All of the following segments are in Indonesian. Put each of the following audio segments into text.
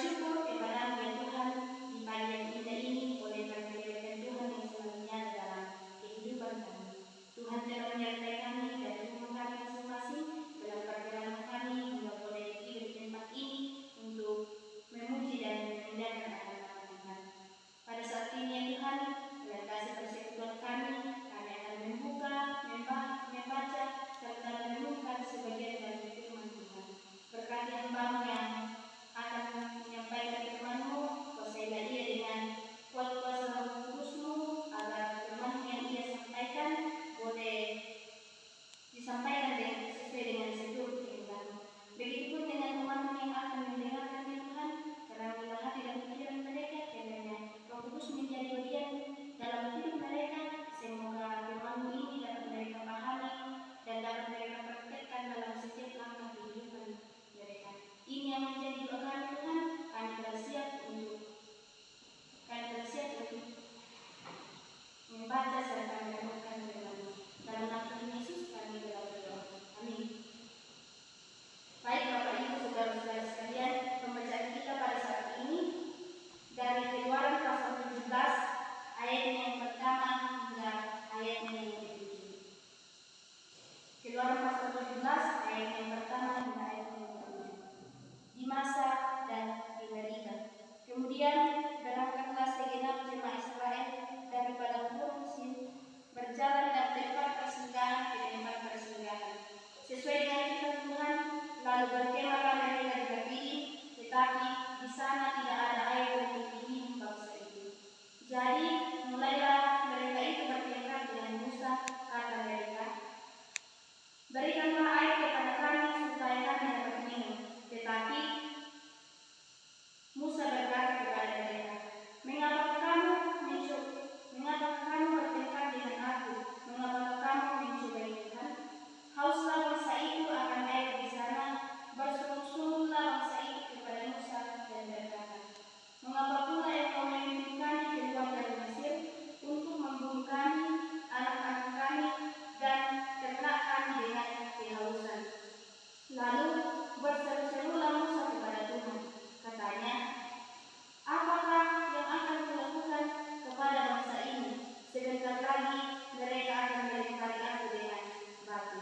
bersyukur kepada-Mu ya Tuhan di pagi yang indah ini oleh kebaikan Tuhan yang selalu nyata dalam kehidupan kami. Tuhan telah menyertai kami dan rumah kami masing-masing dalam perjalanan kami hingga boleh tiba di tempat ini untuk memuji dan memuliakan nama Tuhan. Pada saat ini ya Tuhan, dalam kasih persekutuan kami akan membuka, membaca, serta merenungkan sebagian dari firman Tuhan. Berkati hamba-Mu yang akan menyampaikan firman-Mu, kuasailah dia dengan kuat-kuasa Roh Kudus-Mu, agar firman yang ia sampaikan boleh disampaikan sesuai dengan seluruh kehendak-Mu. Begitupun dengan umat-Mu yang akan mendengarkan Tuhan, terangilah hati dan pikiran mereka, kiranya Roh Kudus menjadi bagian dalam hidup mereka. Semoga firman-Mu ini dapat mereka pahami dan dapat mereka praktekkan dalam setiap langkah kehidupan mereka. Ini yang menjadi doa kami Tuhan. Kami telah siap untuk membaca serta merenungkan firman-Mu. Dalam nama Tuhan Yesus kami telah berdoa. Amin. Baik Bapak Ibu saudara-saudara sekalian, pembacaan kita pada saat ini dari Keluaran pasal 17 ayat yang pertama hingga ayat yang ke-7. Keluaran pasal 17 ayat yang pertama hingga ayat yang ke-7. Di masa dan di Meriba. Kemudian berangkatlah segenap jemaah Israel daripada Gurun Sin, berjalan dari tempat persinggahan ke tempat persinggahan sesuai dengan firman Tuhan. Lalu berkemahlah mereka di Refidim, tetapi di sana tidak ada air untuk diminum bangsa itu. Jadi mulailah mereka itu bertengkar dengan Musa, kata mereka, berikanlah air kepada kami supaya kami dapat minum. Tetapi Musa berkata kepada mereka, mengapa kamu bertengkar dengan aku? Mengapa kamu mencobai Tuhan? Hauslah bangsa itu akan air di sana. Berseru-serulah bangsa itu kepada Musa dan berkata, mengapa pula engkau memimpin kami keluar dari Mesir untuk membunuh kami, anak-anak kami, dan ternak kami dengan kehausan? Lalu berseru-serulah Musa kepada Tuhan. Katanya, apakah yang akan kulakukan kepada bangsa ini? Sebentar lagi mereka akan melempari aku dengan batu.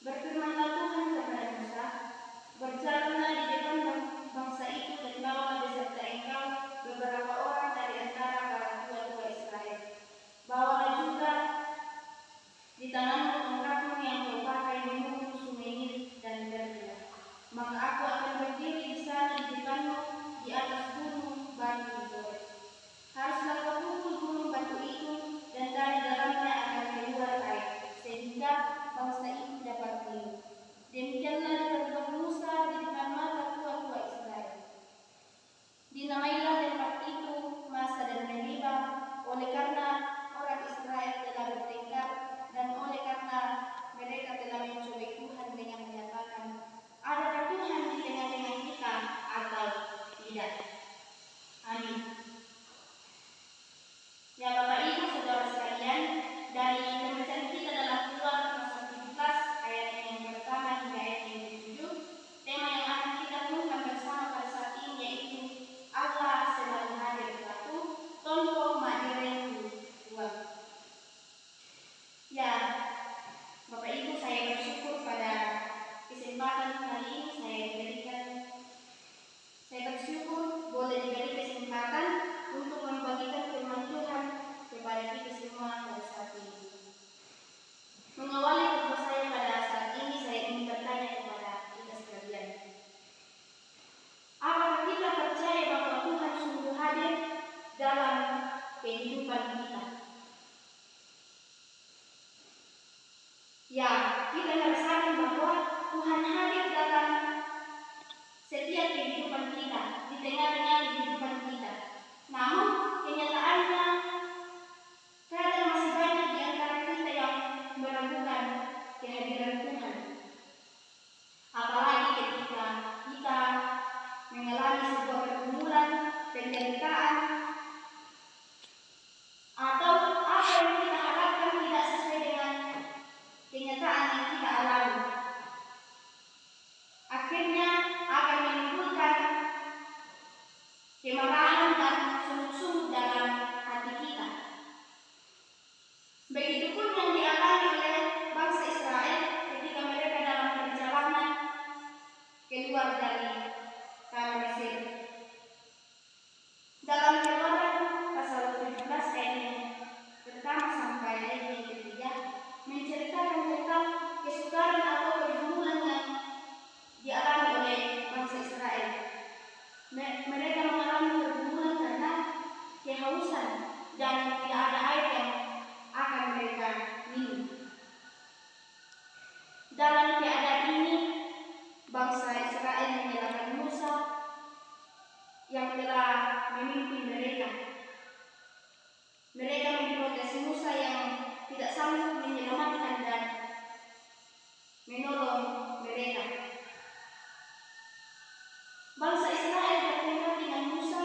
Berfirmanlah Tuhan kepada Musa, berjalanlah di depan bangsa itu dan bawalah beserta engkau beberapa orang dari antara para tua-tua Israel. Bawalah juga di tanganmu tongkatmu yang kau pakai memukul sungai Nil dan berdiam. Maka aku akan berdiri di sana di depanmu di atas gunung batu Horeb. Haruslah kau pukul gunung batu itu, dan dari dalamnya akan keluar air, sehingga bangsa itu dapat minum. Demikianlah diperbuat Musa di depan mata tua-tua Israel. Dinamailah tempat itu Masa dan Meriba, oleh karena orang Israel telah bertengkar dan oleh karena mereka telah mencobai Tuhan dengan menyatakan, adakah Tuhan di tengah-tengah kita atau tidak? Amin. Ya Bapak Ibu saudara sekalian, dari pembacaan kita dalam Keluaran pasal 17 ayat yang pertama hingga ayat yang ke-7, tema yang akan kita renungkan bersama pada saat ini yaitu Allah selalu hadir satu, tonto madireng Tuhan. Ya Bapak Ibu, saya bersyukur pada kesempatan kali ini saya bersyukur boleh diberi kesempatan untuk membagikan firman Tuhan kepada kita semua pada saat ini. Mengawali khotbah saya pada saat ini, saya ingin bertanya kepada kita sekalian, apakah kita percaya bahwa Tuhan sungguh hadir dalam kehidupan kita? Ya, kita merasakan bahwa Tuhan hadir dalam setiap kehidupan kita, di tengah-tengah kehidupan kita. Namun kenyataannya kadang masih banyak di antara kita yang meragukan kehadiran Tuhan. Apalagi ketika kita mengalami sebuah pergumulan, penderitaan, kemarahan dan sungguh-sungguh dalam hati kita. Begitupun yang dialami oleh bangsa Israel ketika mereka dalam perjalanan keluar dari tanah Mesir. Dalam Keluaran pasal 17 ayat yang pertama sampai ayat yang ketiga menceritakan tentang kesukaran atau pergumulan yang dialami oleh bangsa Israel. Mereka mengalami pergumulan karena kehausan dan tidak ada air yang akan mereka minum. Dalam keadaan ini, bangsa Israel menyalahkan Musa yang telah memimpin mereka. Mereka memprotes Musa yang tidak sanggup menyelamatkan dan menolong mereka. Bangsa Israel bertengkar dengan Musa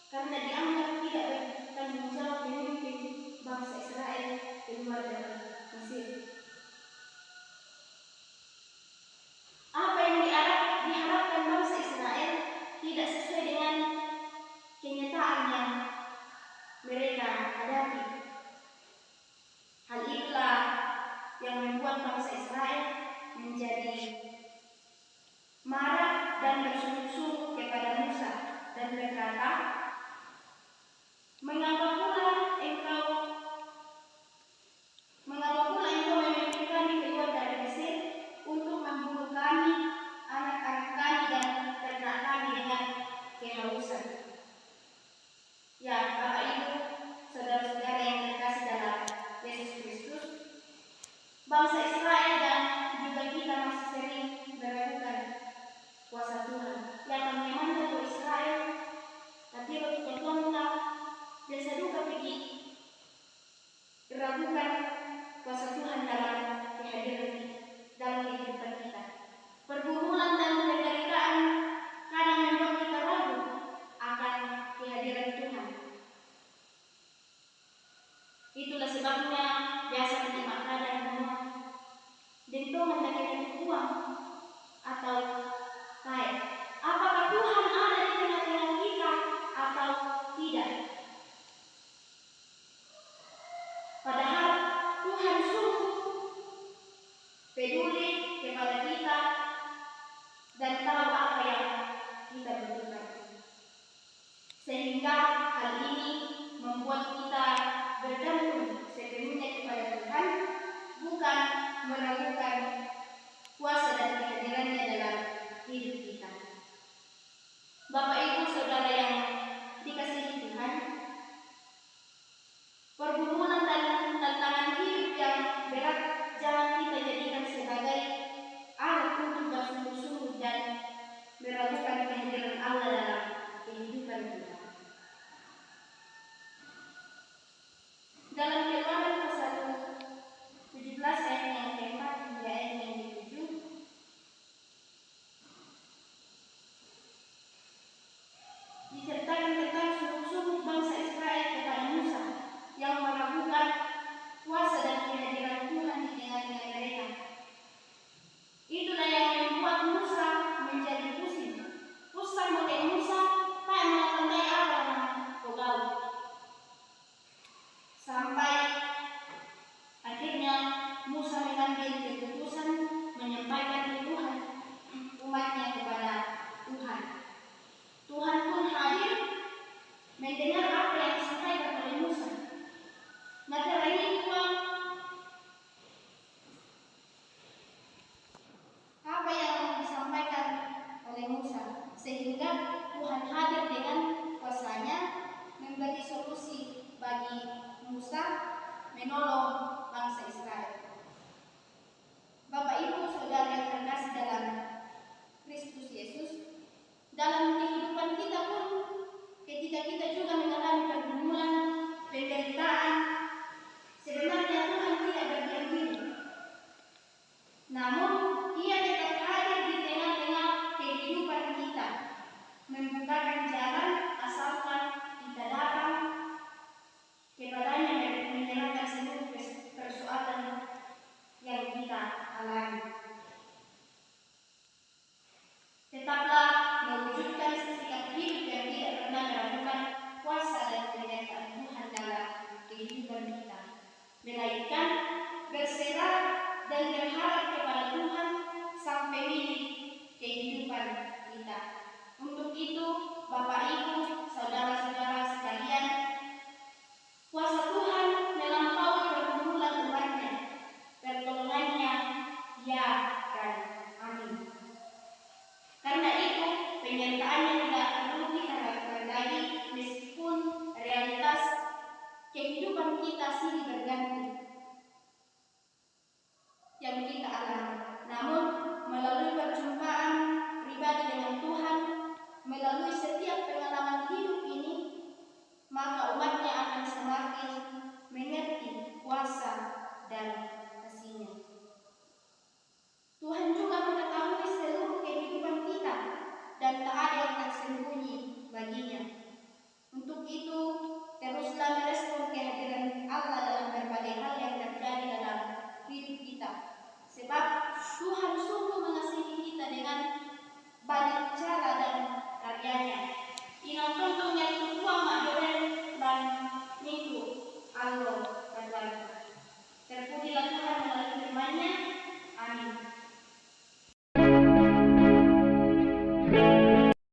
karena dianggap tidak bertanggung jawab memimpin bangsa Israel keluar dari Mesir. Apa yang diharapkan bangsa Israel tidak sesuai dengan kenyataan yang mereka hadapi. Hal itulah yang membuat bangsa Israel menjadi marah dan bersungguh-sungguh kepada Musa dan berkata, Mengapa pula engkau memimpin kami keluar dari Mesir untuk membunuh kami, anak-anak kami dan ternak kami dengan kehausan? Ya, Bapak Ibu, saudara-saudara yang terkasih dalam Yesus Kristus, bangsa Israel dan juga kita masih sering meragukan kuasa Tuhan. Yang menyemangat ke Israel, tapi waktu Tuhan tak biasa juga pergi meragukan kuasa Tuhan dalam kehadiran dalam kehidupan kita. Pergumulan dan penderitaan kadang membuat kita ragu akan kehadiran Tuhan. Itulah sebabnya biasa terima keadaan rumah dentongan dari uang atau baik. Apakah Tuhan ada di tengah-tengah kita atau tidak? Padahal Tuhan sungguh peduli kepada kita dan tahu apa yang kita butuhkan. Sehingga hal ini membuat kita bergantung sepenuhnya kepada Tuhan, bukan meragukan kuasa dan kehadirannya dalam hidup kita. Bapak Ibu Saudara yang dikasihi Tuhan, pergumulan dan tantangan hidup yang berat jangan kita jadikan sebagai alat untuk bersungguh-sungguh dan meragukan kehadiran Allah dalam kehidupan kita. Dalam Keluaran pasal 17 ayat yang keempat hingga ayat yang ke-7 diceritakan tentang sungguh-sungguh bangsa Israel kepada Musa yang meragukan kuasa dan kehadiran Tuhan di tengah-tengah mereka. Itulah yang membuat Musa menjadi pusing. Pusing oleh Musa tak mengetahui apa yang kau. Sampai akhirnya Musa mengambil keputusan menyampaikan keluhan umatnya kepada Tuhan. Tuhan pun hadir mendengar apa yang disampaikan oleh Musa. Nah, karena ini apa yang disampaikan oleh Musa, sehingga Tuhan hadir dengan kuasanya memberi solusi bagi Musa menolong bangsa Israel. Bapak Ibu Saudara yang terkasih dalam Kristus Yesus, dalam kehidupan kita pun ketika kita juga mengalami pergumulan, penderitaan, sebenarnya Tuhan tidak berdiam diri. Namun Ia tetap hadir di tengah-tengah kehidupan kita, membukakan jalan asalkan kita datang kepadanya dan menyerahkan seluruh persoalan yang kita alami. Tetaplah mewujudkan setiap pengalaman hidup ini, maka umatnya akan semakin mengerti kuasa dan kasih-Nya. Tuhan juga mengetahui seluruh kehidupan kita dan tak ada yang tersembunyi baginya. Untuk itu, teruslah merespon kehadiran Allah dalam berbagai hal yang